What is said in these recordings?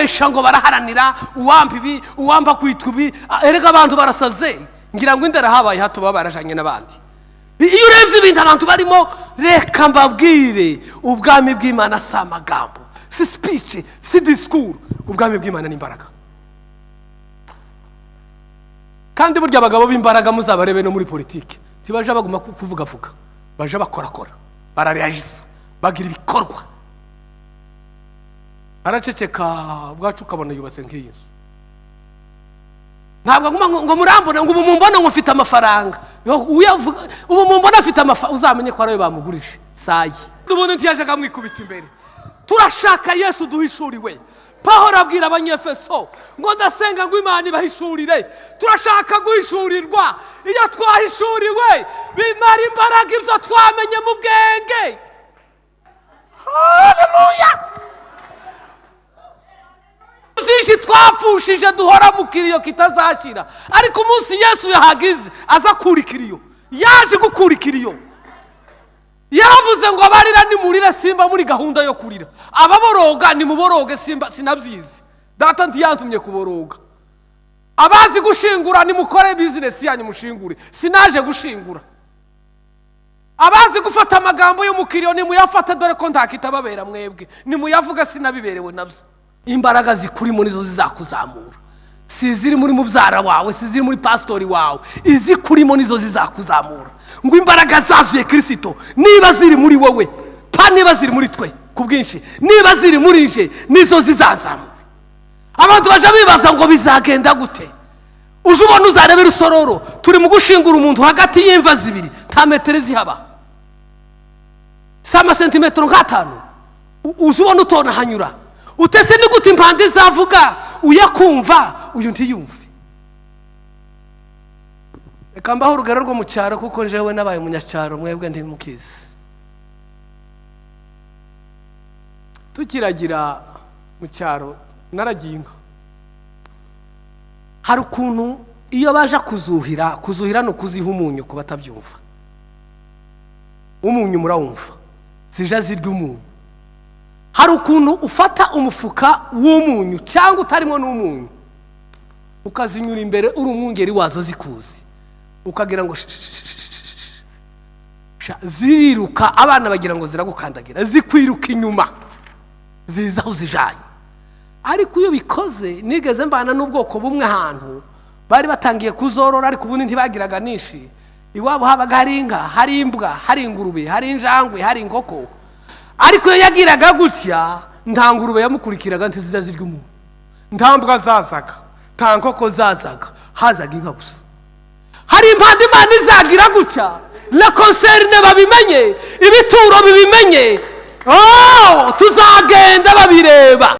baribesha ngo baraharanira uwampa ibi uwampa kwitwa ibi. Erega abantu barasaze, ngira ngo indera habaye hato baba barajanye n'abandi. Iyo urebye ibintu abantu barimo, reka mbabwire, ubwami bw'Imana si amagambo, si speech, si discours. Ubwami bw'Imana ni imbaraga. Kandi burya abagabo b'imbaraga muzabarebe no muri politiki, tibaje baguma kuvuga, baje bakorakora, barareagiza, bagira ibikorwa. Araceceka bwacu ukabona yubatse nk'iyi nzu. Ntabwo ngo murambone ngo ubu mumbona ngo mfite amafaranga. Ubu mumbona afite amafaranga, uzamenye ko arayo bamugurije sayi. Ubundi ntiyaje kamwikubita imbere. Turashaka Yesu duhishuriwe. Pawulo abwira abanyefeso ngo ndasenga ngo Imana ibahishurire. Turashaka guhishurirwa. Iyo twahishuriwe bimara imbaraga ibyo twamenye mu bwenge. Haleluya! Byinshi twapfushije duhora mu kiriyo kitazashira, ariko umunsi Yesu yahagize aza kuri kiriyo, yaje gukura kiriyo. Yaravuze ngo abarira nimurire simba muri gahunda yo kurira, ababoroga nimuboroge simba sinabyizi, data ntiyantumye kuboroga. Abazi gushingura nimukore business yanyu mushingure, sinaje gushingura. Abazi gufata amagambo yo mu kiriyo nimuyafata, dore ko ntakitababera mwebwe, nimuyavuga sinabiberewe nabyo. Imbaraga zikurimo nizo zizakuzamura, siziri muri mubyara wawe, siziri muri pastori wawe, izikurimo nizo zizakuzamura. Ngo imbaraga zazuye Kristo niba ziri muri wowe, pa niba ziri muri twe kubwinshi, niba ziri muri nje nizo zizazamura. Abantu baje bibaza ngo bizagenda gute. Uje ubona uzarebe rusororo, turi mu gushingura umuntu hagati y'imva zibiri, nta metero zihaba, sama sentimetero nk'atanu. Uje ubona utona hanyura, utese ni gute impande zavuga uyakumva uyu ntiyumve. Reka mbaho urugero rwo mu cyaro, kuko njewe nabaye umunyacyaro, mwebwe ntimukizi. Tukiragira mu cyaro naragiye inka. Hari ukuntu iyo baje kuzuhira no kuziha umunyu ku batabyumva. Umunyu murawumva, zija zirya umunyu. Hari ukuntu ufata umufuka w'umunyu cyangwa utarimo n'umunyu, ukazinyura imbere uri umwungeri wazo zikuzi, ukagira ngo ziriruka, abana bagira ngo ziragukandagira, zikwiruka inyuma ziza aho zijanye. Ariko iyo bikoze, nigeze mbana n'ubwoko bumwe ahantu bari batangiye kuzorora, ariko ubundi ntibagiraga nishi. Iwabo habaga hari inka, hari imbwa, hari ingurube, hari injangwe, hari inkoko. Ariko iyo yagiraga gutya, nta ngurube yamukurikiraga ntizija zirya umuntu, nta mbwa zazaga, nta nkoko zazaga, hazaga inka gusa. Hari impande Imana izagira gutya, la concerne babimenye, ibituro bibimenye, tuzagenda babireba.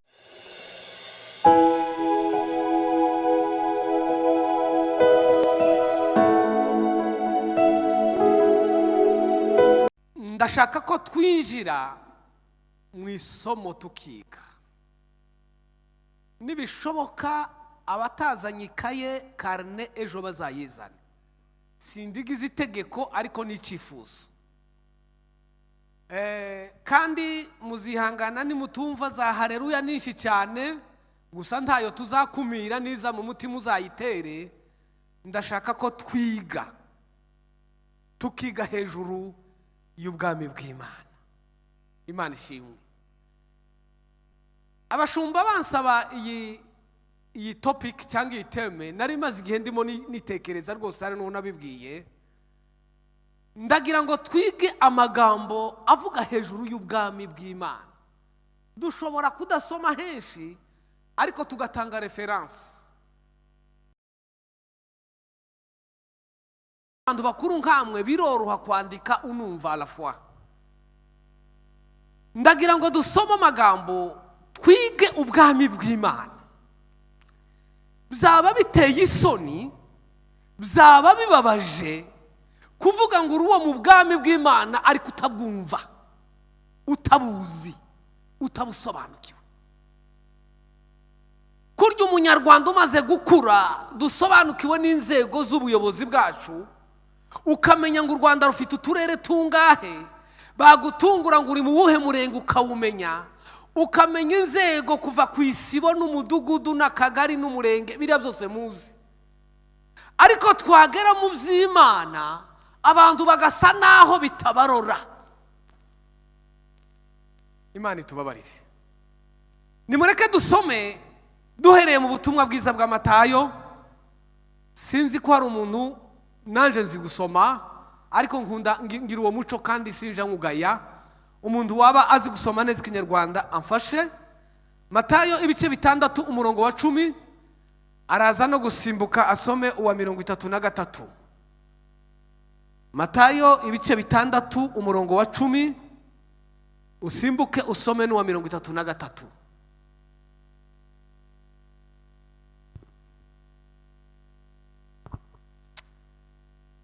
Ndashaka ko twinjira mu isomo tukiga. Nibishoboka abatazanye ikaye karne ejo bazayizana. Sindigize itegeko ariko n'icifuzo. Kandi muzihangana nimutumva za haleluya ninshi cyane, gusa ntayo tuzakumira niza mu mutima uzayitere. Ndashaka ko twiga, tukiga hejuru y'ubwami bw'Imana. Imana ishimwe. Abashumba bansaba iyi topic cyangwa iyi teme, nari maze igihe ndimo nitekereza rwose, ari no nabibwiye. Ndagira ngo twige amagambo avuga hejuru y'ubwami bw'Imana. Dushobora kudasoma henshi, ariko tugatanga reference. Abantu bakuru nkamwe biroroha kwandika unumva à la fois. Ndagira ngo dusome amagambo twige ubwami bw'Imana. Byaba biteye isoni, byaba bibabaje kuvuga ngo uruwo mu bwami bw'Imana ariko utabwumva, utabuzi, utabusobanukiwe. Kurya umunyarwanda umaze gukura, dusobanukiwe n'inzego z'ubuyobozi bwacu, ukamenya ngo u Rwanda rufite uturere tungahe, bagutungura ngo uri mu buhe murenge ukawumenya, ukamenya inzego kuva ku isibo n'umudugudu n'akagari n'umurenge, biriya byose muzi. Ariko twagera mu by'Imana abantu bagasa naho bitabarora. Imana itubabarire. Nimureke dusome duhereye mu butumwa bwiza bwa Matayo. Sinzi ko hari umuntu nanje nzi gusoma, ariko nkunda ngira uwo muco kandi sinja nkugaya. Umuntu waba azi gusoma neza Ikinyarwanda amfashe. Matayo ibice 6 umurongo wa 10, araza no gusimbuka asome uwa 33. Matayo ibice 6 umurongo wa 10, usimbuke usome n'uwa 33.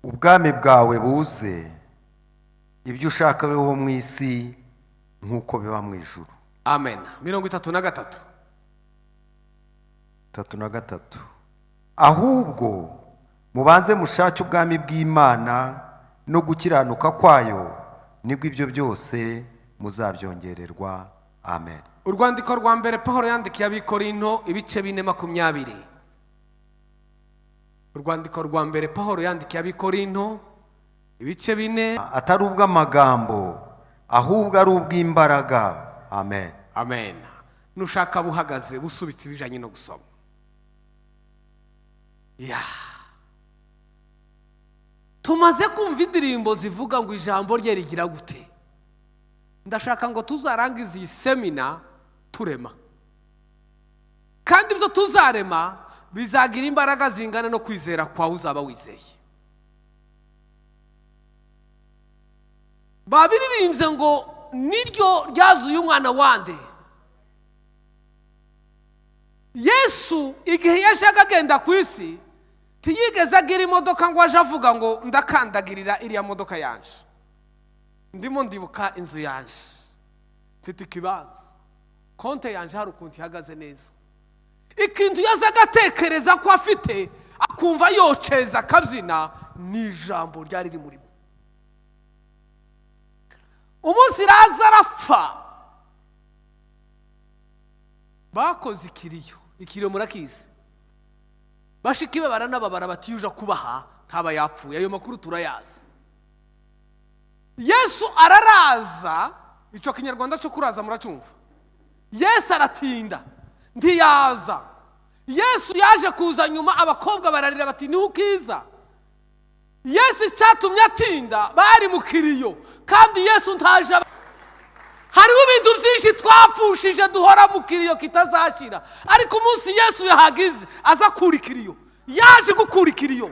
Ubwami bwawe buze, ibyo ushaka bibeho mu isi nk'uko biba mu ijuru. Amen. 33. 33. Ahubwo mubanze mushake ubwami bw'Imana no gukiranuka kwayo, nibwo ibyo byose muzabyongererwa. Amen. Urwandiko rwa mbere Pawulo yandikiye Abikorinto ibice 4:20. Urwandiko rwa mbere Pawulo yandikiye Abikorinto ibice 4. Atari ubw'amagambo ahubwo ari ubw'imbaraga. Amen. Amen. Nushaka buhagaze busubitse ibijanye no gusoma. Tumaze kumva indirimbo zivuga ngo ijambo rye rigira gute. Ndashaka ngo tuzarangize iyi semina turema. Kandi ibyo tuzarema bizagira imbaraga zingana no kwizera kwawe uzaba wizeye. Babiririmbye ngo niryo ryazuye umwana wande. Yesu igihe yashaka agenda ku isi tiyigeze agira imodoka ngo aje avuga ngo ndakandagirira iriya modoka yanje, ndimo ndibuka inzu yanje, mfite ikibanza, konte yanje hari ukuntu ihagaze neza. Ikintu yazaga atekereza ko afite akumva yoceza akabyina ni ijambo ryari rimurimo. Umunsi Lazaro arapfa, bakoze ikiriyo murakizi. Bashiki be baranababara bati yuja kubaha ntaba yapfuye. Ayo makuru turayazi. Yesu araraza, ico Kinyarwanda cyo kuraza muracumva. Yesu aratinda ntiyaza. Yesu yaje kuza nyuma, abakobwa bararira bati ni ukiza. Yesu cyatumye atinda bari mu kiriyo, kandi Yesu ntaje. Hari ibintu byinshi twapfushije duhora mu kiriyo kitazashira, ariko umunsi Yesu yahagize aza kuri kiriyo, yaje gukura kiriyo.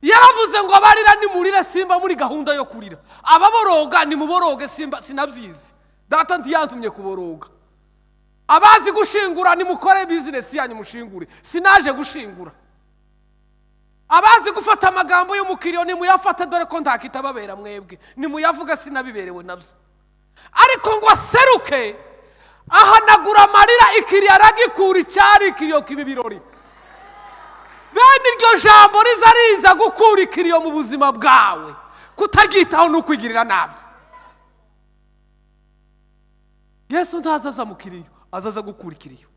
Yaravuze ngo abarira ni murire simba muri gahunda yo kurira, ababoroga ni muboroge simba sinabyizi, data ntiyantumye kuboroga. Abazi gushingura ni mukore business yanyu mushingure, sinaje gushingura. Abazi gufata amagambo yo mu kiriyo ni muyafata, dore ko ntakitababera mwebwe, ni muyavuga sinabiberewe nabyo. Ariko ngo aseruke ahanagura amarira, ikiriyo aragikura icyari ikiriyo kiba ibirori. Bene iryo jambo riza gukura ikiriyo mu buzima bwawe, kutagitaho no kwigirira nabi. Yesu ntazaza mu kiriyo, azaza gukura ikiriyo.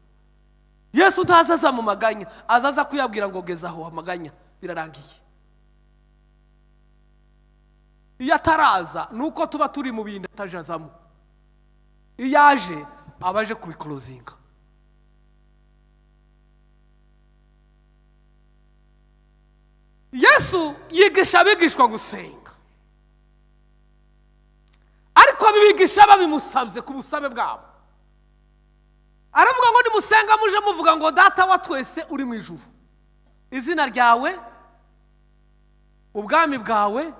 Yesu ntazaza mu maganya, azaza kuyabwira ngo gezaho amaganya birarangiye. Iyo ataraza nuko tuba turi mu bintu atajazamo. Iyo aje abaje kubiklozinga. Yesu yigisha abigishwa gusenga, ariko abigisha babimusabye ku busabe bwabo. Aravuga ngo nimusenga muje muvuga ngo data wa twese uri mu ijuru, izina ryawe, ubwami bwawe.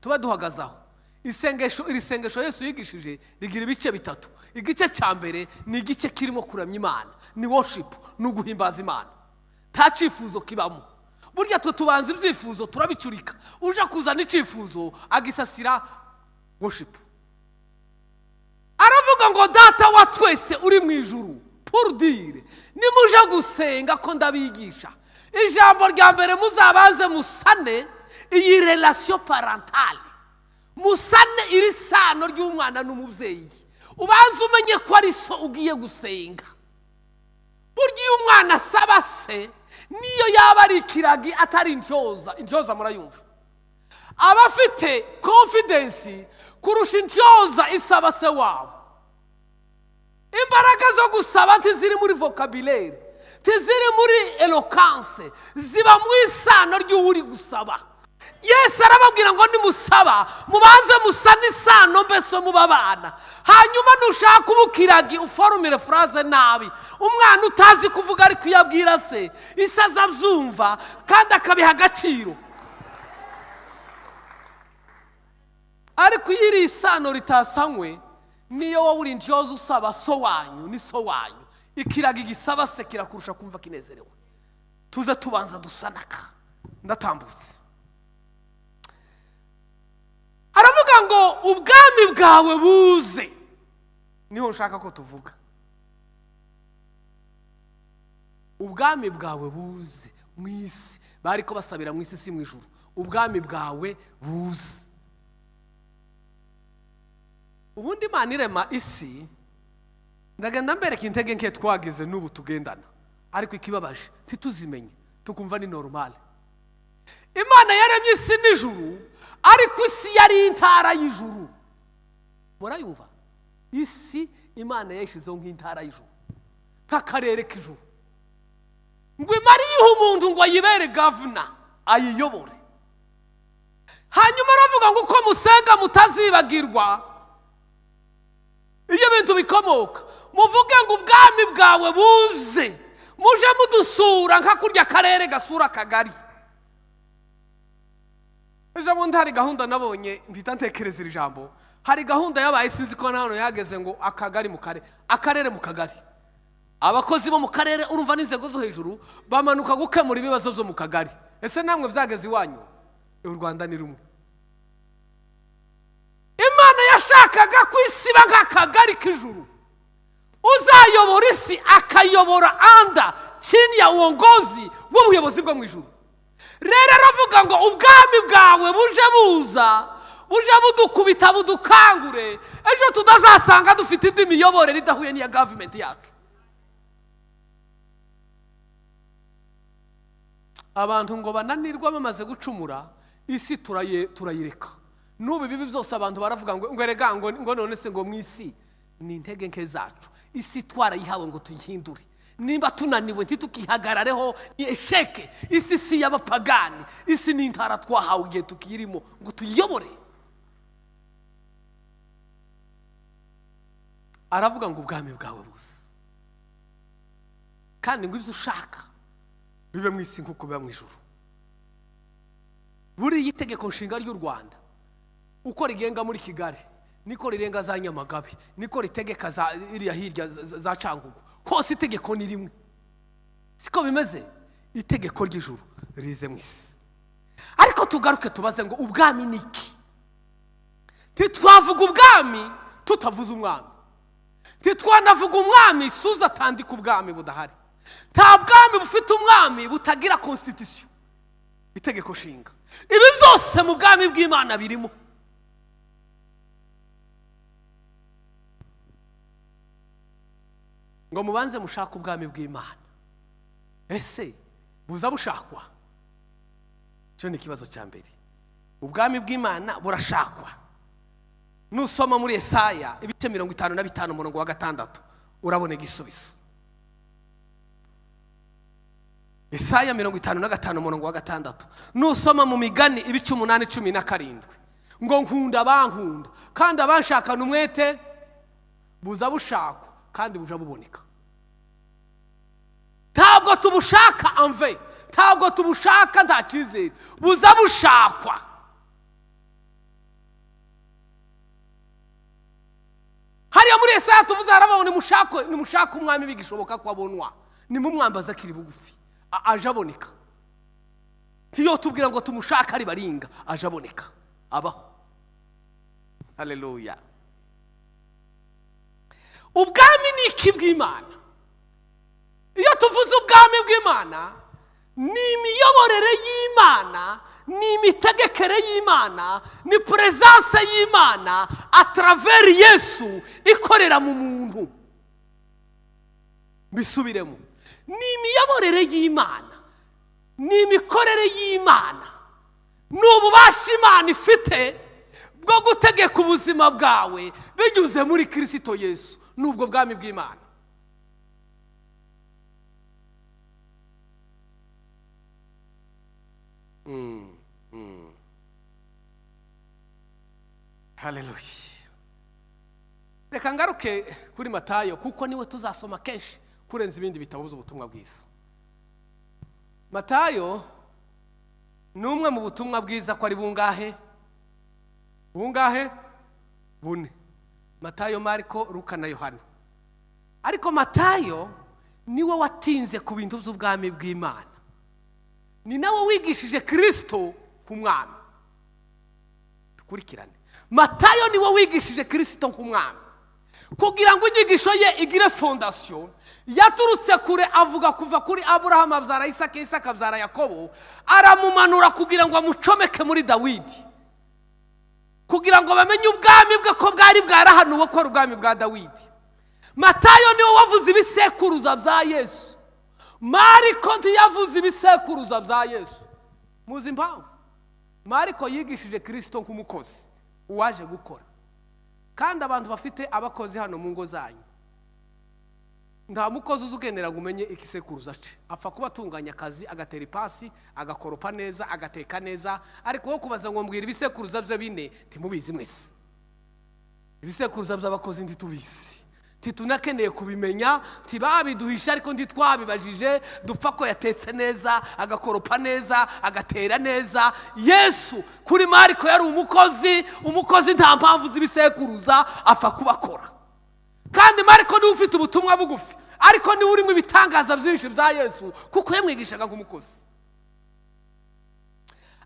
Tuba duhagazaho iri sengesho Yesu yigishije rigira ibice 3. Igice cya mbere ni igice kirimo kuramya Imana, ni worship, no guhimbaza Imana, nta cifuzo kibamo. Burya twe tubanza ibyifuzo turabicurika, uje kuzana icifuzo agisasira worship. Aravuga ngo data wa twese uri mu ijuru, pour dire nimuje gusenga ko ndabigisha. Ijambo rya mbere muzabanze musane iyi relation parentale, musane iri sano ry'umwana n'umubyeyi. ubanza umenye ko ari so ugiye gusenga. Burya iyo umwana asaba se, niyo yaba ari ikiragi atari intyoza murayumva, aba afite confidence kurusha intyoza isaba se wabo. Imbaraga zo gusaba ntiziri muri vocabulaire, ntiziri muri eloquence, ziba mu isano ry'uri gusaba. Yesu arababwira ngo nimusaba mubanze musane isano mbese mubabana, hanyuma nushaka ubukiragi uforumire phrase nabi. Umwana utazi kuvuga ariko yabwira se, ise azabyumva kandi akabiha agaciro. Ariko iyo iri isano ritasanywe, niyo wowe uri intyoza usaba so wanyu ni so wanyu, ikiragi gisaba se kirakurusha kumva kinezerewe. Tuze tubanza dusanaka. Ndatambutse. Aravuga ngo ubwami bwawe buze, niho nshaka ko tuvuga. Ubwami bwawe buze mu isi, bariko basabira mu isi si mu ijuru. Ubwami bwawe buze. Ubundi Imana irema isi, ndagenda mbereka intege nke twagize n'ubu tugendana, ariko ikibabaje ntituzimenye, tukumva ni normal. Imana yaremye isi n'ijuru, ariko isi yari intara y'ijuru. Murayumva? Isi Imana yashizeho nk'intara y'ijuru, nk'akarere k'ijuru, ngo imariye umuntu ngo ayibere governor, ayiyobore. Hanyuma aravuga ngo uko musenga mutazibagirwa iyo bintu bikomoka, muvuge ngo ubwami bwawe buze, muje mudusura nka kurya akarere gasura akagari. Ejo bundi hari gahunda nabonye mpita ntekereza iri jambo. Hari gahunda yabaye sinzi ko nano yageze ngo akagari mu karere, akarere mu kagari. Abakozi bo mu karere urumva n'inzego zo hejuru bamanuka gukemura ibibazo byo mu kagari. Ese namwe byageze iwanyu? U Rwanda ni rumwe. Imana yashakaga kwisiba nk'akagari k'ijuru, uzayobora isi akayobora anda chini ya uongozi w'ubuyobozi bwo mu ijuru. Rero aravuga ngo ubwami bwawe buje buza, buje budukubita budukangure, ejo tudazasanga dufite indi miyoborere idahuye n'iya government yacu. Abantu ngo bananirwa bamaze gucumura, isi turayireka. N'ubu bibi byose abantu baravuga ngo erega ngo none se ngo mu isi ni intege nke zacu, isi twarayihawe ngo tuyihindure. Nimba tunaniwe ntitukihagarareho esheke, isi si y'abapagani, isi ni intara twahawe igihe tukirimo ngo tuyiyobore. Aravuga ngo ubwami bwawe buze, kandi ngo ibyo ushaka bibe mu isi nk'uko biba mu ijuru. Buriya itegeko nshinga ry'u Rwanda uko rigenga muri Kigali niko rirenga za Nyamagabe, niko ritegeka za iriya hirya za Cangugu. Hose itegeko ni rimwe. Siko bimeze? Itegeko ry'ijuru rize mu isi. Ariko tugaruke tubaze ngo ubwami ni iki? Titwavuga ubwami tutavuze umwami, titwanavuga umwami suza atandika ubwami budahari. Nta bwami bufite umwami butagira constitution, itegeko nshinga. Ibi byose mu bwami bw'Imana birimo. Ngo mubanze mushaka ubwami bw'Imana. Ese buza bushakwa? Cyo ni kibazo cya mbere. Ubwami bw'Imana burashakwa. Nusoma muri Yesaya ibice 55 umurongo wa 6 urabona igisubizo. Yesaya 55 umurongo wa 6. Nusoma mu Migani ibice 8:17 ngo nkunda abankunda kandi abanshakana umwete, buza bushakwa kandi buja buboneka. Ntabwo tubushaka anve, ntabwo tubushaka nta cyizere, buza bushakwa. Hariya muri Yesaya tuvuze harabona nimushaka umwami bigishoboka ko abonwa, nimumwambaza kiri bugufi aje aboneka. Tiyo tubwira ngo tumushaka ari baringa, aje aboneka abaho. Haleluya. Ubwami ni iki bw'Imana? Iyo tuvuze ubwami bw'Imana ni imiyoborere y'Imana, ni imitegekere y'Imana, ni presence y'Imana a travers Yesu ikorera mu muntu. Bisubiremo, ni imiyoborere y'Imana, ni imikorere y'Imana, ni ububasha Imana ifite bwo gutegeka ubuzima bwawe binyuze muri Kristo Yesu. Nubwo bwami bw'Imana. Haleluya. Reka ngaruke kuri Matayo kuko niwe tuzasoma kenshi kurenza ibindi bitabo by'ubutumwa bwiza. Matayo ni umwe mu butumwa bwiza ko ari bungahe? Bungahe? Bune. Matayo, Mariko, Luka na Yohana. Ariko Matayo niwe watinze ku bintu by'ubwami bw'Imana. Ni nawe wigishije Kristo ku mwami. Tukurikirane. Matayo niwe wigishije Kristo ku mwami. Kugira ngo inyigisho ye igire fondation, yaturutse kure avuga kuva kuri Abraham abyara Isaka, Isaka abyara Yakobo, aramumanura kugira ngo amucomeke muri Dawidi. Kugira ngo bamenye ubwami bwe ko bwari bwarahanuwe ko ari ubwami bwa Dawidi. Matayo niwe wavuze ibisekuruza bya Yesu. Mariko ntiyavuze ibisekuruza bya Yesu. Muzi impamvu? Mariko yigishije Kristo nk'umukozi uwaje gukora. Kandi abantu bafite abakozi hano mu ngo zanyu, nta mukozi uzugenera gumenye ikisekuruza ce. Apfa kuba atunganya akazi, agatera ipasi, agakoropa neza, agateka neza, ariko wo kubaza ngo mbwira ibisekuruza bye bine timubizi mwese. Ibisekuruza by'abakozi ntitubizi, titunakeneye kubimenya, tibabiduhisha ariko ntitwabibajije. Dupfa ko yatetse neza, agakoropa neza, agatera neza. Yesu kuri Mariko yari umukozi. Umukozi nta mpamvu z'ibisekuruza apfa kubakora. Kandi Mariko niwe ufite ubutumwa bugufi, ariko niwe urimo ibitangaza byinshi bya Yesu kuko yamwigishaga nk'umukozi.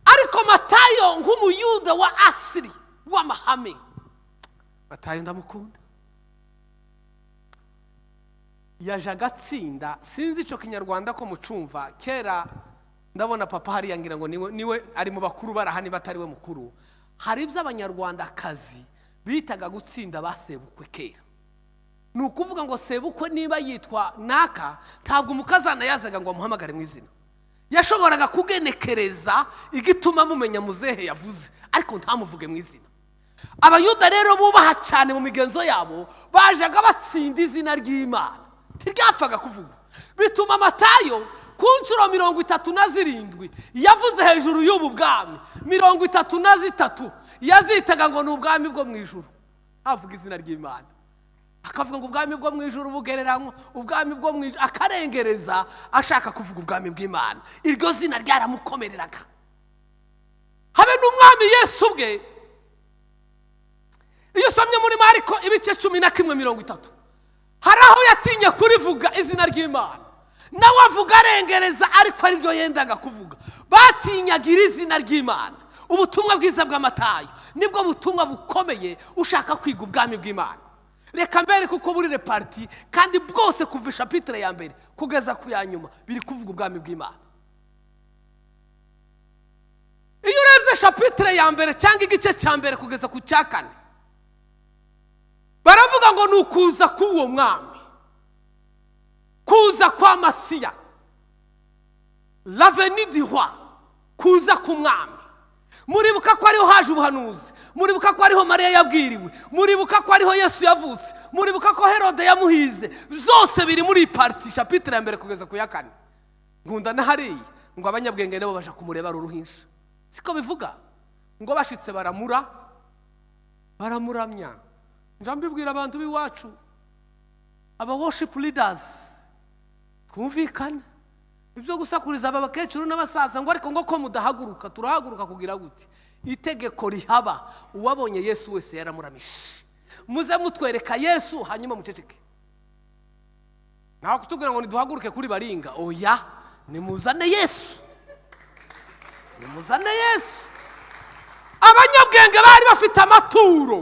Ariko Matayo nk'umuyuda wa asiri w'amahame, Matayo ndamukunda. Yaje agatsinda, sinzi ico kinyarwanda ko mucumva. Kera ndabona papa hari yangira ngo niwe ari mu bakuru barahani batari we mukuru. Hari iby'abanyarwanda akazi bitaga gutsinda basebukwe kera. Nukuvuga ngo sebukwe niba yitwa naka, ntabwo umukazana yazaga ngo amuhamagare mu izina. Yashoboraga kugenekereza igituma mumenya muzehe yavuze, ariko ntamuvuge mu izina. Abayuda rero bubaha cyane mu migenzo yabo, bajaga batsinda izina ry'Imana, ntiryapfaga kuvuga. Bituma Matayo ku nshuro 37 yavuze hejuru y'ubu bwami, 33 yazitaga ngo ni ubwami bwo mu ijuru. Avuga izina ry'Imana, akavuga ngo ubwami bwo mu ijuru bugereranywa, ubwami bwo mu ijuru, akarengereza ashaka kuvuga ubwami bw'Imana. Iryo zina ryaramukomereraga. Habe n'umwami Yesu bwe, iyo somye muri Mariko ibice 11:30, hari aho yatinye kurivuga izina ry'Imana. Nawe avuga arengereza, ariko ari ryo yendaga kuvuga. Batinyaga izina ry'Imana. Ubutumwa bwiza bwa Matayo nibwo butumwa bukomeye ushaka kwiga ubwami bw'Imana. Reka mbere kuko buri reparti, kandi bwose kuva chapitre ya mbere kugeza ku ya nyuma biri kuvuga ubwami bw'Imana. Iyo urebye chapitre ya mbere cyangwa igice cya mbere kugeza ku cya 4, baravuga ngo nukuza k'uwo mwami, kuza kwa Masiya, l'avenue du roi, kuza ku mwami. Muribuka ko ariho haje ubuhanuzi, muribuka ko ariho Mariya yabwiriwe, muribuka ko ariho Yesu yavutse, muribuka ko Herode yamuhize. Byose biri muri parti chapitre ya mbere kugeza ku ya 4. Ngunda na hariya ngo abanyabwenge nabo baje kumureba ruruhisha. Siko bivuga ngo bashitse baramuramya. Njambibwira abantu biwacu, aba worship leaders, twumvikana ibyo gusakuriza aba bakecuru n'abasaza ngo ariko ngo ko mudahaguruka. Turahaguruka kugira gute? Itegeko rihaba, uwabonye Yesu wese yaramuramishe. Muze mutwereka Yesu hanyuma muceceke. Naho kutubwira ngo niduhaguruke kuri baringa, oya, nimuzane Yesu, nimuzane Yesu. Abanyabwenge bari bafite amaturo,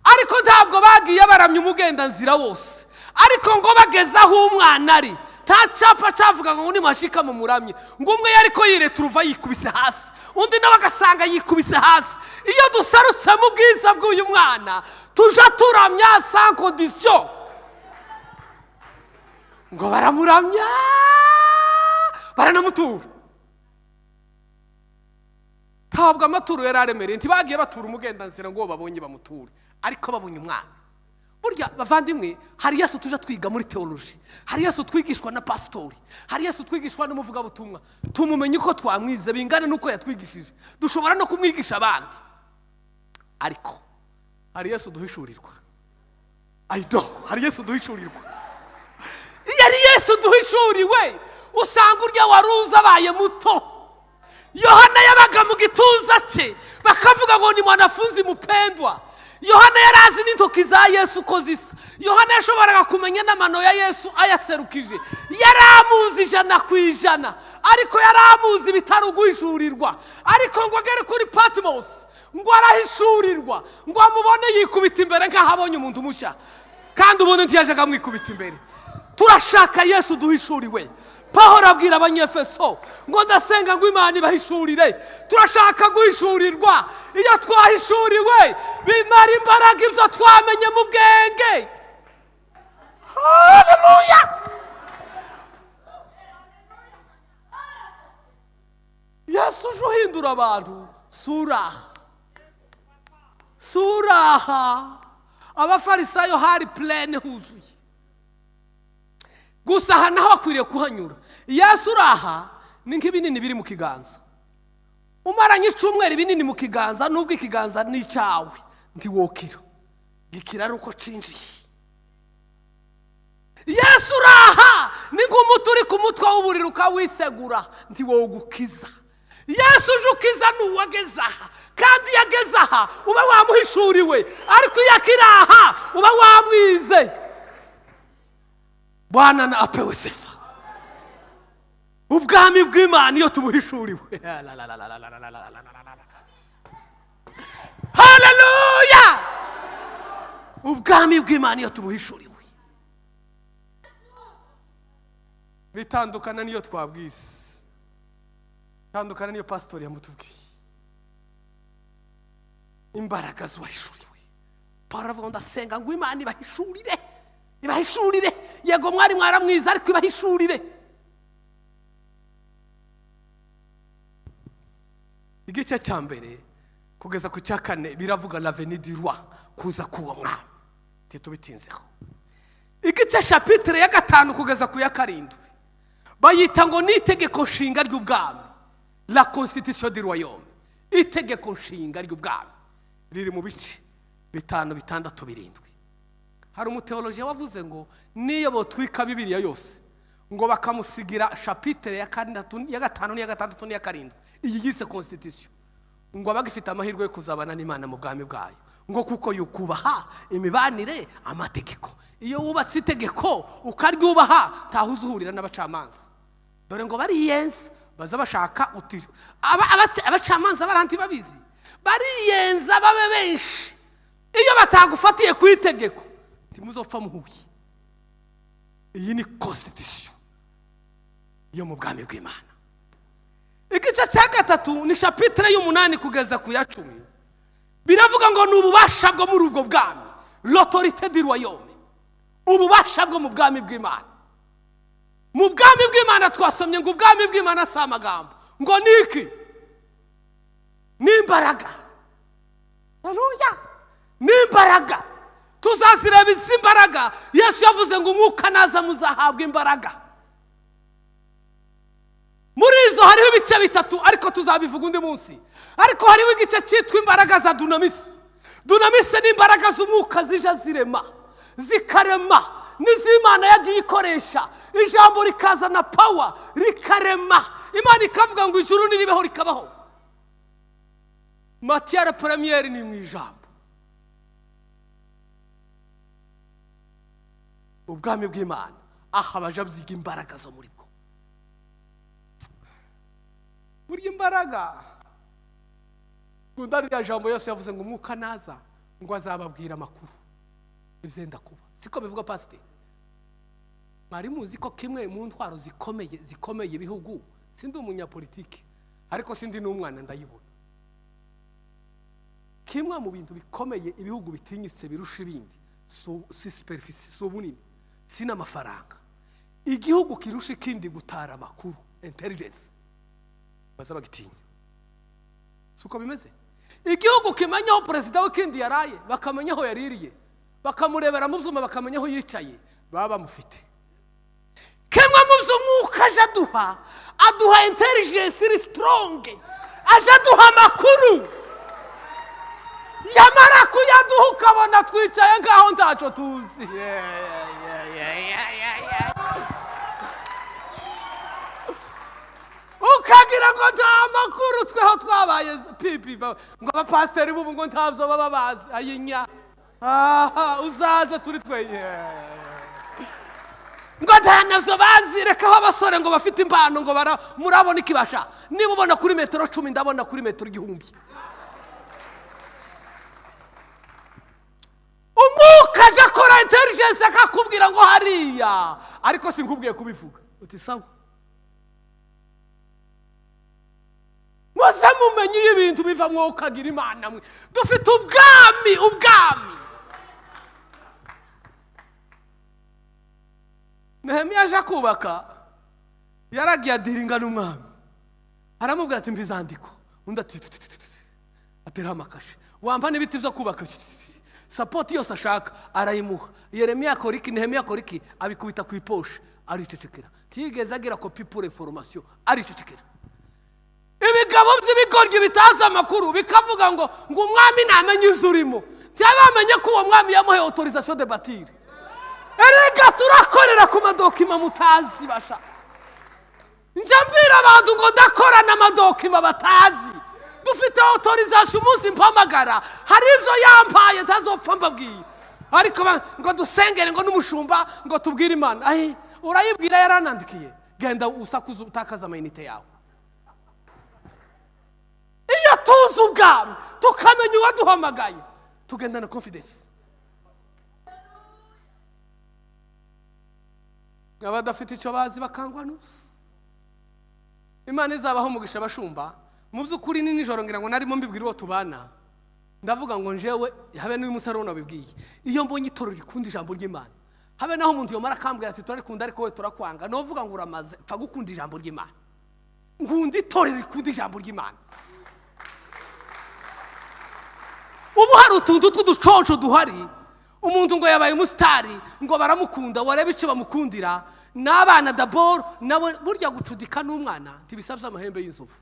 ariko ntabwo bagiye baramya umugenda nzira wose. Ariko ngo bageza aho umwana ari, nta cyapa cyavuga ngo nimashika mu muramyi, ngo umwe yari ko yireturuva yikubise hasi, undi nawe agasanga yikubise hasi. Iyo dusarutse mu bwiza bw'uyu mwana tuja turamya sans condition, ngo baramuramya baranamutura. Ntabwo amaturo yari aremereye, ntibagiye batura umugendanzira ngo babonye bamuture, ariko babonye umwana. Burya bavandimwe, hari Yesu tuja twiga muri teoloji, hari Yesu twigishwa na pastori, hari Yesu twigishwa n'umuvuga butumwa, tumumenye uko twamwize bingana nuko yatwigishije, dushobora no kumwigisha abandi. Ariko hari Yesu duhishurirwa. Hari Yesu duhishurirwa. Iyo ari Yesu duhishuriwe, usanga urya waruza abaye muto. Yohana yabaga mu gituza cye, bakavuga ngo ni mwanafunzi mupendwa. Yohana yarazi n'intoki za Yesu ko zisa. Yohana yashoboraga kumenya n'amano ya Yesu ayaserukije. Yaramuzi 100%, ariko yaramuzi bitari guhishurirwa. Ariko ngo agere kuri Patmos, ngo arahishurirwa, ngo amubone yikubita imbere nk'ahabonye umuntu mushya, kandi ubundi ntiyajaga mwikubita imbere. Turashaka Yesu duhishuriwe. Pawulo abwira Abanyefeso ngo ndasenga ngo Imana ibahishurire. Turashaka guhishurirwa. Iyo twahishuriwe bimara imbaraga ibyo twamenye mu bwenge. Haleluya! Yesu uje uhindura abantu. Suraha. Abafarisayo hari plene huzuye. Gusa aha naho akwiriye kuhanyura. Yesu uraha ni nk'ibinini biri mu kiganza. Umaranye icumweru ibinini mu kiganza, nubwo ikiganza ni cyawe ntiwokira. Gikira ari uko cinjiye. Yesu uraha ni nk'umuti uri ku mutwe w'uburiri ukawisegura, ntiwogukiza. Yesu uje ukiza n'uwageze aha, kandi yageze aha uba wamuhishuriwe, ariko iyo akiri aha uba wamwize. Bwana na apewe sifa. Ubwami bw'Imana iyo tubuhishuriwe. Haleluya! Ubwami bw'Imana iyo tubuhishuriwe. Bitandukana niyo twabwise. Bitandukana niyo pastor yamutubwiye. Imbaraga z'uwahishuriwe. Pawulo avuga ndasenga ngo Imana ibahishurire. Yego mwari mwaramwiza ariko ibahishurire. Igice cya mbere kugeza ku cya kane biravuga la venue du roi, kuza kuwo mwami. Titubitinzeho. Igice chapitre ya 5 kugeza ku ya 7 bayita ngo ni itegeko nshinga ry'ubwami, la constitution du royaume. Itegeko nshinga ry'ubwami riri mu bice 5, 6, 7. Hari umuteoloji wavuze ngo niyo botwika Bibiliya yose ngo bakamusigira chapitre ya 5, ya 5, ya 6, ya 7, iyi yise constitution, ngo abagifite amahirwe yo kuzabana n'Imana mu bwami bwayo, ngo kuko yukubaha imibanire amategeko. Iyo wubatse itegeko ukaryubaha tahuza uhurira n'abacamanza. Dore ngo bariyenza baza bashaka utiri. Abacamanza baranti babizi, bariyenza babe benshi. Iyo batagufatiye ku itegeko timuzopfa muhuye. Iyi ni constitution yo mu bwami bw'Imana. Igice cya 3 ni chapitre y'umunani kugeza ku ya 10. Biravuga ngo n'ububasha bwo muri ubwo bwami, l'autorité du royaume. Ububasha bwo mu bwami bw'Imana. Mu bwami bw'Imana twasomye ngo ubwami bw'Imana si amagambo, ngo niki n'imbaraga. Haleluya! N'imbaraga. Tuzazireba izi imbaraga. Yesu yavuze ngo umwuka naza muzahabwa imbaraga. Muri izo hariho ibice 3 ariko tuzabivuga undi munsi. Ariko hariho igice cyitwa imbaraga za dunamis. Dunamis ni imbaraga z'umwuka zija zirema, zikarema, n'izimana yagiye ikoresha. Ijambo rikazana power, rikarema. Imana ikavuga ngo ijuru niribeho rikabaho. Matière première ni mu ijambo. Ubwami bw'Imana aha baje byiga imbaraga zo muri bwo. Burya imbaraga kundari ya jambo Yesu yavuze ngo umwuka naza ngo azababwira amakuru ibyenda kuba. Siko bivuga pastor. mwari muzi ko kimwe mu ntwaro zikomeye ibihugu, sindi umunyapolitiki ariko sindi n'umwana ndayibona, kimwe mu bintu bikomeye ibihugu bitinyitse birusha ibindi si superficie, si ubunini, si n'amafaranga. Igihugu kirusha ikindi gutara amakuru, intelligence, baza bagitinya. Suko bimeze? Igihugu kimenya aho perezida w'ikindi yaraye, bakamenya aho yaririye, bakamurebera mu vyuma bakamenya aho yicaye, baba bamufite. Kimwe mu vy'umwuka aje aduha intelligence iri strong, aje aduha amakuru. Yamara kuyaduha ukabona twicaye ngaho ntaco tuzi. Ukagira ngo nta makuru tweho twabaye pipi ngo abapasiteri bubu ngo ntavyo baba bazi. Ayinya uzaze turi tweye ngo ntanavyo bazi. Rekaho abasore ngo bafite impano ngo murabona ikibasha. Niba ubona kuri metero 10 ndabona kuri metero 1000. Umwuka aje akora intelligence akakubwira ngo hariya, ariko sinkubwiye kubivuga. Uti sawa, muze mumenye ibintu biva mwokagira Imana mwe. Dufite ubwami. Nehemiya aje kubaka, yaragiye adiringa n'umwami, aramubwira ati mbizandiko. Undi ati atera amakashe, wamba n'ibiti vyo kubaka, support yose ashaka arayimuha. Yeremiya akora iki, Nehemiya akora iki? Abikubita ku iposhe, aricecekera. Tigeze agira copie pour information, aricecekera. Ibigabo by'ibigoryi bitaza amakuru bikavuga ngo umwami namenye izurimo, cyabamenye ko uwo mwami yamuhaye autorisation de bâtir. Erega turakorera ku madokima mutazi basha. Njambira abantu ngo ndakora na madokima batazi. Dufite autorisation umunsi mpamagara, hari ivyo yampaye ntazopfa mbabwiye. Ariko ngo dusengere ngo n'umushumba ngo tubwire Imana. Ayi urayibwira yaranandikiye, genda usakuza utakaza amayinite yawe. Iyo tuzi ubwami tukamenya uwaduhamagaye, tugenda na confidence. Abadafite icyo bazi bakangwa n'ubusa. Imana izabaho umugisha abashumba. Mu by'ukuri ni nijoro ngira ngo narimo mbibwira uwo tubana, ndavuga ngo njewe habe n'uyu musaruro nabibwiye, iyo mbonye itorero rikunda ijambo ry'Imana, habe naho umuntu yomara akambwira ati turarikunda ariko we turakwanga, novuga ngo uramaze pfa gukunda ijambo ry'Imana. Ngundi itorero rikunda ijambo ry'Imana. Ubu hari utuntu tw'uducoco duhari, umuntu ngo yabaye umusitari ngo baramukunda, warebe icyo bamukundira. N'abana d'abord nawe burya gucudika n'umwana ntibisabye amahembe y'inzovu,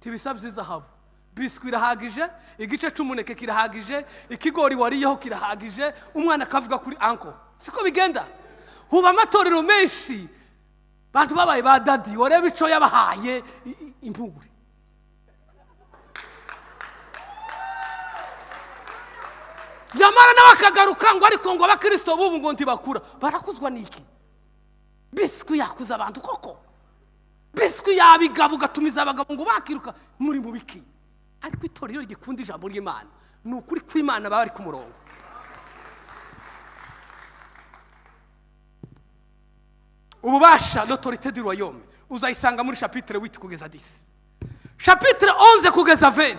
ntibisabye izahabu. Biswi irahagije, igice c'umuneke kirahagije, ikigori wariyeho kirahagije, umwana akavuga kuri anko. Siko bigenda. Huba amatorero menshi bantu babaye ba dadi, warebe ico yabahaye impuguri. Yamara n'abakagaruka ngo ariko ngo abakristo bubu ngo ntibakura, barakuzwa niki? Biswi yakuza abantu koko. Biswi yabigabo gatumiza abagabo ngo bakiruka muri mu biki. Ariko itorero rigikunda ijambo ry'Imana, n'ukuri kw'Imana bari ku murongo. Ububasha l'autorité du royaume uzayisanga muri chapitre 8 kugeza 10. Chapitre 11 kugeza 20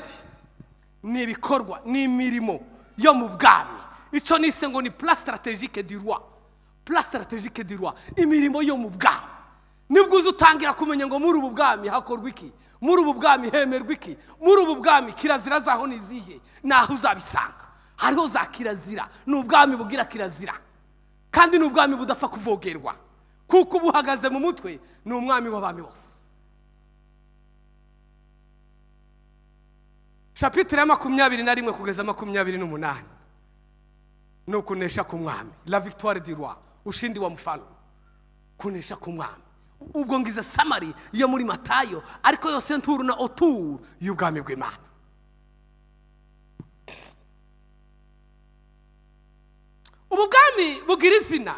ni ibikorwa n'imirimo yo mu bwami. Ico nise ngo ni plan stratégique du roi. Plan stratégique du roi, imirimo yo mu bwami. Nibwo uzutangira kumenya ngo muri ubu bwami hakorwa iki, muri ubu bwami hemerwa iki, muri ubu bwami kirazira zaho nizihe, naho uzabisanga. Hariho za kirazira, n'ubwami bugira kirazira, kandi n'ubwami budafa kuvogerwa, kuko buhagaze mu mutwe n'umwami w'abami bose. Chapitre ya 21 kugeza 28 no kunesha ku mwami, la victoire du roi, ushindi wa mfalme, kunesha ku mwami. Ubwo ngize summary yo muri Matayo, ariko yose nturu na otur y'ubwami bw'Imana. Ubu bwami bugira izina,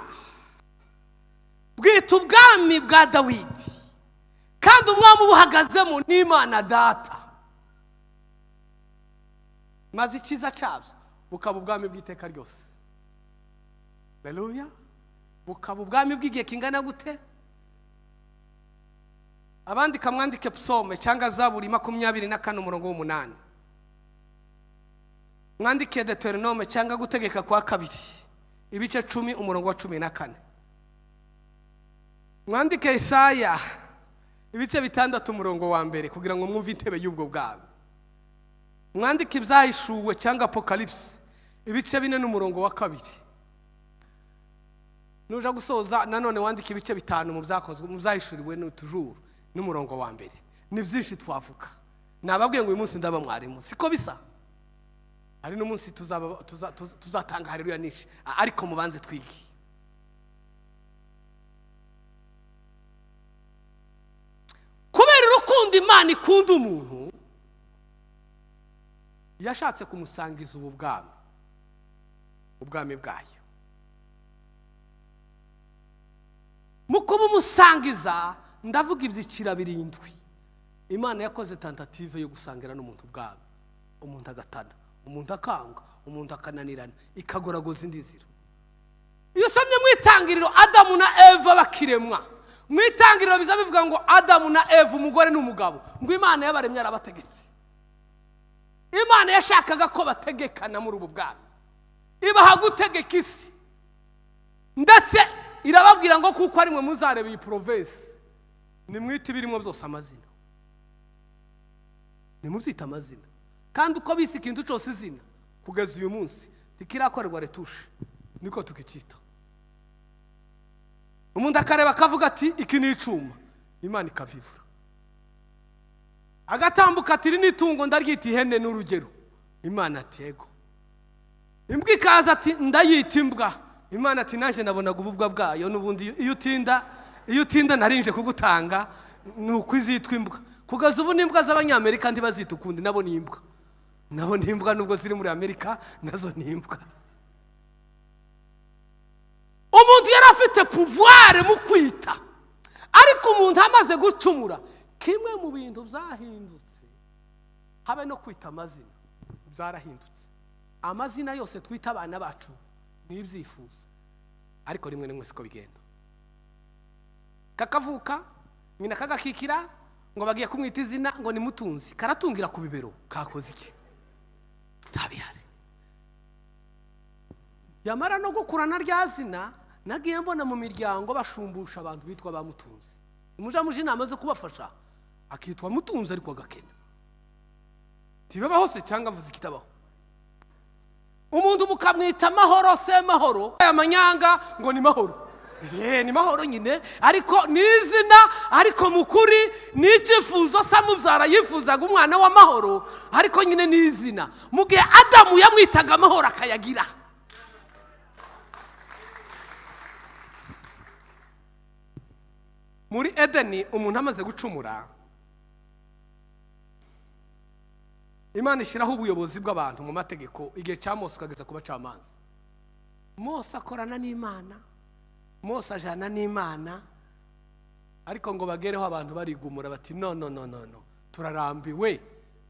bwita ubwami bwa Dawidi, kandi umwami ubuhagazemo ni Imana Data. Maze icyiza cyabyo bukaba ubwami bw'iteka ryose. Haleluya. bukaba ubwami bw'igihe kingana gute? Abandi kamwandike Psome cyangwa Zaburi 24 umurongo w'8. Mwandike Deuteronome cyangwa gutegeka kwa kabiri ibice 10 umurongo wa 14. Mwandike Isaya ibice 6 umurongo wa 1 kugira ngo mwumve intebe y'ubwo bwami. Mwandike Ibyahishuwe cyangwa Apocalypse ibice 4 n'umurongo wa 2. Nuja gusoza nanone wandike ibice 5 mu byakozwe mu Byahishuriwe n'utujuru n'umurongo wa 1. Ni byinshi twavuga. Nababwiye ngo uyu munsi ndaba mwarimu siko bisa. Ari no munsi tuzatanga haleluya nishi ariko mubanze twigi. Kubera urukundo Imana ikunda umuntu yashatse kumusangiza ubwami bwayo. Mukuba umusangiza ndavuga ibyicira 7. Imana yakoze tentative yo gusangira n'umuntu ubwami. Umuntu agatana, umuntu akanga, umuntu akananirana, ikagoragoza indizira. Iyo somye mwitangiriro Adamu na Eva bakiremwa. Mwitangiriro biza bivuga ngo Adamu na Eva umugore n'umugabo. Ngo Imana yabaremye arabategetse. Imana yashakaga ko bategekana muri ubu bwami. Ibaha gutegeka isi. Ndetse irababwira ngo kuko ari mwe muzareba iyi province. Ni mwite birimo byose amazina. Ni mubyita amazina. Kandi uko bisi ikintu cyose izina kugeza uyu munsi tikirakorerwa retushe niko tukicita. Umuntu akareba akavuga ati iki ni icuma, Imana ikavivura. Agatambuka ati ni itungo ndaryita ihene n'urugero, Imana ati yego. Imbwa ikaza ati ndayita imbwa, Imana ati naje nabonaga ububwa bwayo n'ubundi iyo utinda narinje kugutanga nuko izitwa imbwa. Kugeza ubu n'imbwa z'Abanyamerika ntibazita ukundi, nabo ni imbwa. Nabo ni imbwa nubwo ziri muri Amerika nazo ni imbwa. Umuntu yarafite pouvoir mu kwita, ariko umuntu amaze gucumura kimwe mu bintu byahindutse habe no kwita amazina byarahindutse. Amazina yose twita abana bacu ni ibyifuzo, ariko rimwe nimwe siko bigenda. Kakavuka nyina kagakikira ngo bagiye kumwita izina ngo ni Mutunzi, karatungira ku bibero kakoze iki tabihari. Yamara no gukurana rya zina nagiye mbona mu miryango bashumbusha abantu bitwa ba Mutunzi. Umuja inama zo kubafasha akitwa Mutunzi ariko agakena. Tibaba hose cyangwa vuze kitabaho. Umuntu mukamwita Mahoro se Mahoro, amanyanga ngo ni Mahoro. Ni Mahoro nyine ariko nizina, ariko mukuri n'icyifuzo samubyara yifuzaga umwana wa Mahoro, ariko nyine nizina. Mugihe Adamu yamwitaga Mahoro akayagira. Muri Edeni umuntu amaze gucumura, Imana ishyiraho ubuyobozi bw'abantu mu mategeko. Igihe cya Mose ukageza ku bacamanza, Mose akorana n'Imana, Mose ajana n'Imana, ariko ngo bagereho abantu barigumura bati no turarambiwe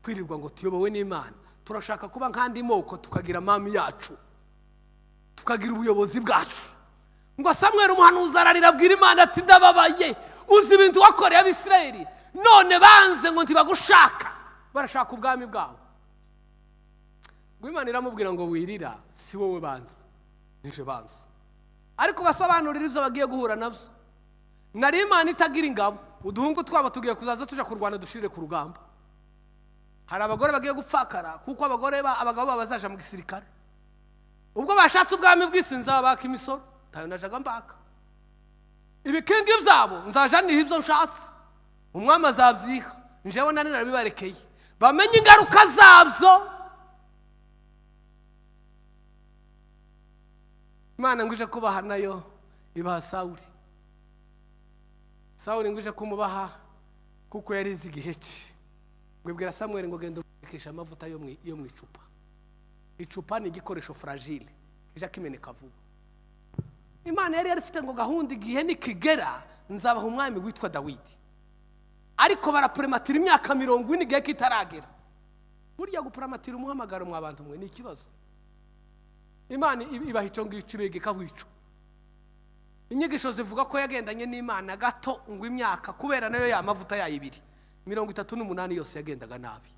kwirirwa ngo tuyobowe n'Imana, turashaka kuba nkandi moko tukagira mami yacu, tukagira ubuyobozi bwacu. Ngo Samuel umuhanuzi ararira abwira Imana ati ndababaye, uzi ibintu wakoreye Abisirayeli, none banze ngo ntibagushaka, barashaka ubwami bwabo. Ngo Imana iramubwira ngo wirira, si wowe banze, nije banze. Ariko basobanurira ibyo bagiye guhura nabyo. Nari Imana itagira ingabo, uduhungu twabo tugiye kuzaza tuja kurwana dushirire ku rugamba. Hari abagore bagiye gupfakara kuko abagabo bazaja mu gisirikare. Ubwo bashatse ubwami bw'isinza baka imisoro, tayo najaga mbaka. Ibikingi byabo nzaja niho ibyo nshatse. Umwami azabyiha, njewe nari narabibarekeye. Bamenye ingaruka zabyo. Imana nguje kubaha nayo ibaha Sawuli. Sawuli nguje kumubaha kuko yari izi igihe cye. Ngwibwira Samuel ngo genda ukisha amavuta yo mu icupa. Icupa ni igikoresho fragile kija kimeneka vuba. Imana yari yarifite ngo gahunda igihe nikigera nzabaha umwami witwa Dawidi. Ariko baraprematira imyaka 40 igihe kitaragera. Burya guprematira umuhamagaro mu abantu mwe ni ikibazo. Imana ibaha ico ngico ibegeka wico. inyigisho zivuga ko yagendanye n'Imana gato ngo imyaka kubera nayo yamavuta yayibiri 38 yose yagendaga nabi.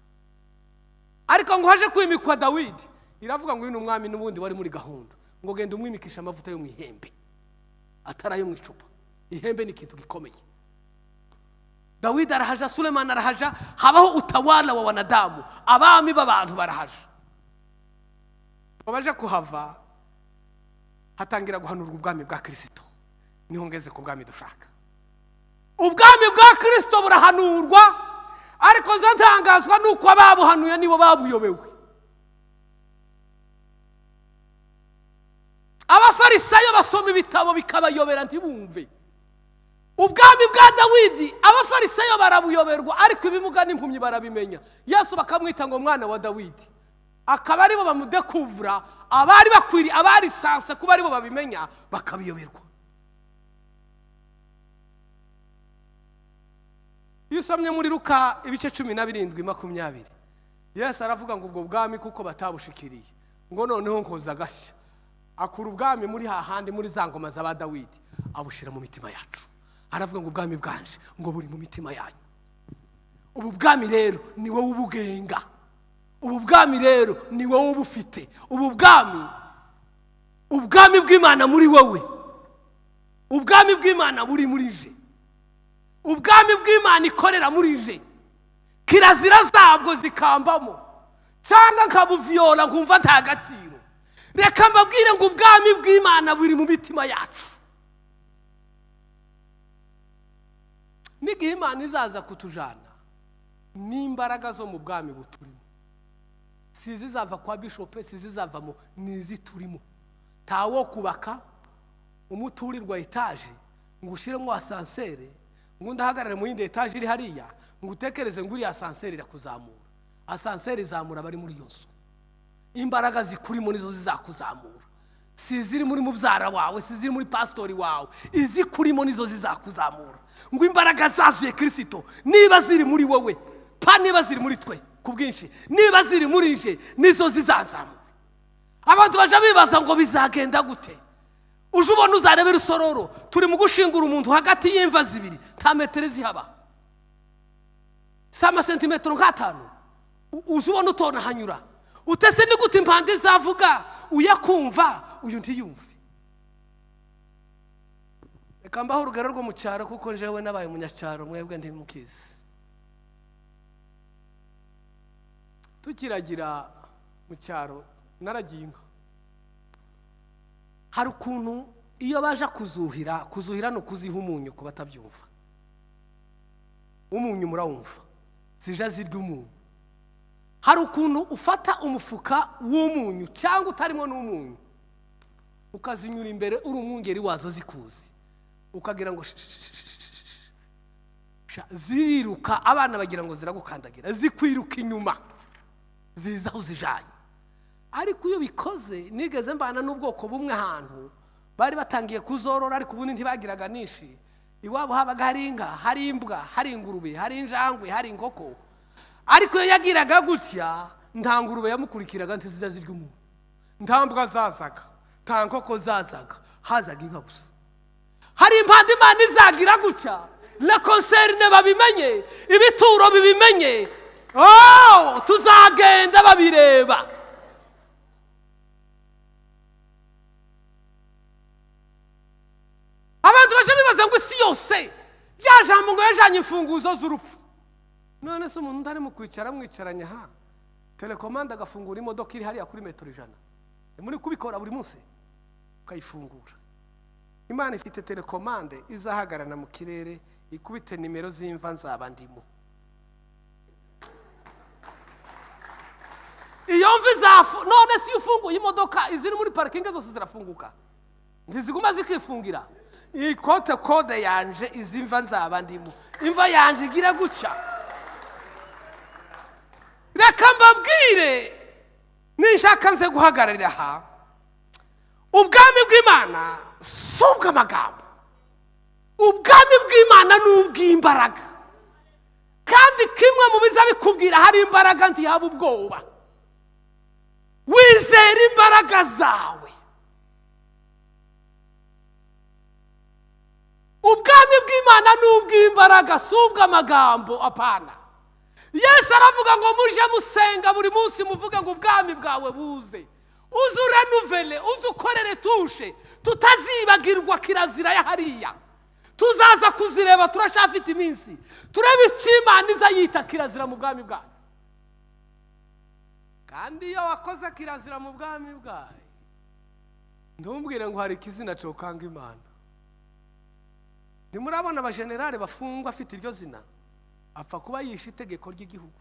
Ariko ngo haje kwimikwa Dawidi iravuga ngo uyu umwami n'ubundi wari muri gahunda ngo genda umwimikisha amavuta yo mu ihembe atarayo mu icupa. Ihembe ni ikintu gikomeye. Dawidi arahaja, Sulemani arahaja, habaho utawala wa wanadamu, abami b'abantu barahaja. Babaje kuhava hatangira guhanurwa ubwami bwa Kristo. Niho ngeze ku bwami dushaka. Ubwami bwa Kristo burahanurwa, ariko zatangazwa nuko ababuhanuye nibo babuyobewe. Abafarisayo basoma ibitabo bikabayobera ntibumve. Ubwami bwa Dawidi abafarisayo barabuyoberwa, ariko ibimuga n'impumyi barabimenya. Yesu bakamwita ngo mwana wa Dawidi, akaba aribo bamudekuvura, abari bakwiri abari sanse kuba aribo babimenya bakabiyoberwa. Iyo usomye muri Luka ibice 17:20, Yesu aravuga ngo ubwo bwami kuko batabushikiriye ngo noneho nkoza gashya, akura ubwami muri hahandi muri za ngoma za Dawidi abushira mu mitima yacu. Aravuga ngo ubwami bwanje ngo buri mu mitima yanyu. Ubu bwami rero ni wowe ubugenga, ubu bwami rero ni wowe ubufite. Ubu ubwami bw'Imana muri wowe, ubwami bw'Imana buri muri je, ubwami bw'Imana ikorera muri je. Kirazira zabwo zikambamo cyangwa nkabuvyola nkumva nta gaciro. Reka mbabwire ngo ubwami bw'Imana buri mu mitima yacu. Nigihe Imana izaza kutujana n'imbaraga zo mu bwami buturimo, sizizava kwa bishop, sizizavamo nizi turimo. Tawo kubaka umuturirwa etage ngo ushiremo asansere ngo ndahagarare mu yindi etage iri hariya ngo utekereze ngo uri asansere irakuzamura. Asansere izamura bari muri yose. Imbaraga zikurimo nizo zizakuzamura. Siziri muri mubyara wawe, siziri muri pastori wawe, izi kurimo nizo zizakuzamura. Ngo imbaraga zazuye Kristo niba ziri muri wowe, pa niba ziri muri twe kubwinshi, niba ziri muri je nizo zizazamura. Abantu baje bibaza ngo bizagenda gute? Uje ubona uzarebe rusororo turi mu gushingura umuntu hagati y'imva zibiri, nta metero zihaba, sama centimetero nk'atanu. Uje ubona utona hanyura, utese ni gute impande zavuga uyakumva uyu ntiyumve. Reka mbaho urugero rwo mu cyaro kuko njewe nabaye umunyacyaro, mwebwe ndi mukizi. Tukiragira mu cyaro naragiye inka. Hari ukuntu iyo baje kuzuhira no kuziha umunyu ku batabyumva. Umunyu murawumva, zija zirya umunyu. Hari ukuntu ufata umufuka w'umunyu cyangwa utarimo n'umunyu ukazinyura imbere uri umwungeri wazo zikuzi, ukagira ngo ziriruka, abana bagira ngo ziragukandagira, zikwiruka inyuma ziza aho zijanye. Ariko iyo bikoze, nigeze mbana n'ubwoko bumwe ahantu bari batangiye kuzorora, ariko ubundi ntibagiraga nishi. Iwabo habaga hari inka, hari imbwa, hari ingurube, hari injangwe, hari inkoko. Ariko iyo yagiraga gutya, nta ngurube yamukurikiraga ntiziza zirya umuntu, nta mbwa zazaga, nta nkoko zazaga, hazaga inka gusa. Hari impande Imana izagira gutya, le concerne babimenye, ibituro bibimenye, tuzagenda babireba. Abantu baje bibaza ngo isi yose byajambo ngo yajanye imfunguzo z'urupfu. None se umuntu ntari mu kwicara mwicaranya ha telekomanda agafungura imodoka iri hariya kuri metero 100, muri kubikora buri munsi ukayifungura. Imana ifite telekomande izahagarana mu kirere ikubite nimero z'imva nzaba ndimo. Iyo mvi none si ufunguye imodoka iziri muri parking zose zirafunguka, ntiziguma zikifungira. Ikote kode yanje izimva nzaba ndimo, imva yanje igira gutya. Reka mbabwire, ninshaka nze guhagararira aha, ubwami bw'Imana si ubw'amagambo, ubwami bw'Imana ni ubw'imbaraga. Kandi kimwe mu biza bikubwira hari imbaraga ntihaba ubwoba. Wizera imbaraga zawe. ubwami bw'Imana ni ubw'imbaraga, si ubw'amagambo. Apana. Yesu aravuga ngo muje musenga buri munsi muvuge ngo ubwami bwawe buze, uze urenuvele, uze ukorere tushe, tutazibagirwa kirazira ya hariya. Tuzaza kuzireba, turashafite iminsi turebe icyo Imana iza yita kirazira mu bwami bwayo. Kandi iyo wakoze kirazira mu bwami bwayo, ntumbwire ngo hari ikizina cokanga Imana. Ntimurabona abajenerali bafungwa afite iryo zina, apfa kuba yishe itegeko ry'igihugu.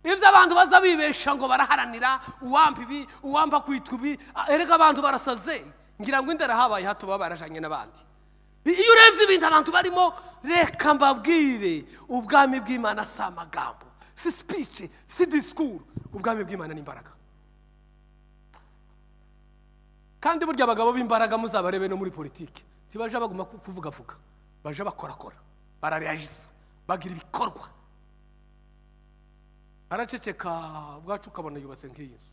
Ibyo abantu baza bibesha ngo baraharanira uwampa ibi, uwampa kwitwa ibi, erega abantu barasaze. Ngira ngo indera habaye hato baba barajanye n'abandi. Iyo urebye ibintu abantu barimo, reka mbabwire, ubwami bw'Imana si amagambo, si speech, si discours. Ubwami bw'Imana ni imbaraga. Kandi burya abagabo b'imbaraga muzabarebe no muri politiki, tibaje baguma kuvuga, baje bakorakora, barareagisa, bagira ibikorwa. Araceceka bwacu ukabona yubatse nk'iyi nzu.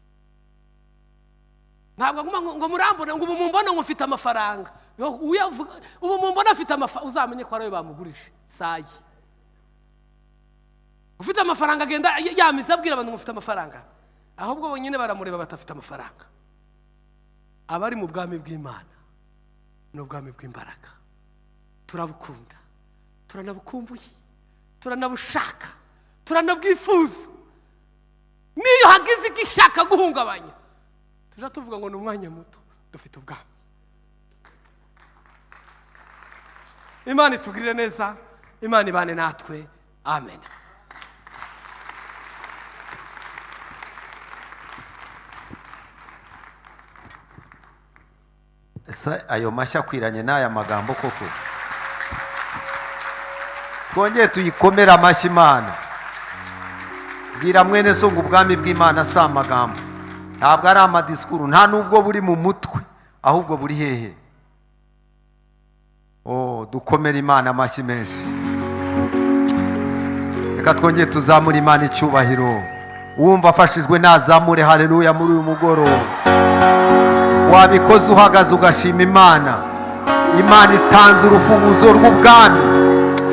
Ntabwo ngo murambone ngo umumbona ngo ufite amafaranga. Ubu mumbona afite amafaranga, uzamenye ko arayo bamugurije. Sayi. Ufite amafaranga agenda yamiza abwira abantu mufite amafaranga. Ahubwo bonyine baramureba batafite amafaranga. Abari mu bwami bw'Imana n'ubwami bw'imbaraga, turabukunda, turanabukumbuye, turanabushaka, turanabwifuza. Niyo hagize igishaka guhungabanya, tuja tuvuga ngo ni umwanya muto, dufite ubwami. Imana itugirire neza, Imana ibane natwe. Amen. Ayo mashya akwiranye n'aya magambo koko. Twongeye tuyikomera amashyi Imana. Bwira mwene so ngo ubwami bw'Imana si amagambo, ntabwo ari amadisikuru, nta nubwo buri mu mutwe, ahubwo buri hehe. Dukomere Imana amashyi menshi. Reka twongeye tuzamure Imana icyubahiro. Uwumva afashijwe nazamure haleluya muri uyu mugoroba. Wabikoze uhagaze ugashima Imana. Imana itanze urufunguzo rw'ubwami.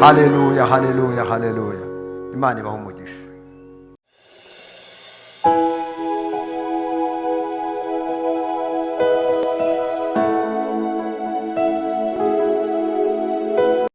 Haleluya, haleluya, haleluya. Imana ibahe umugisha.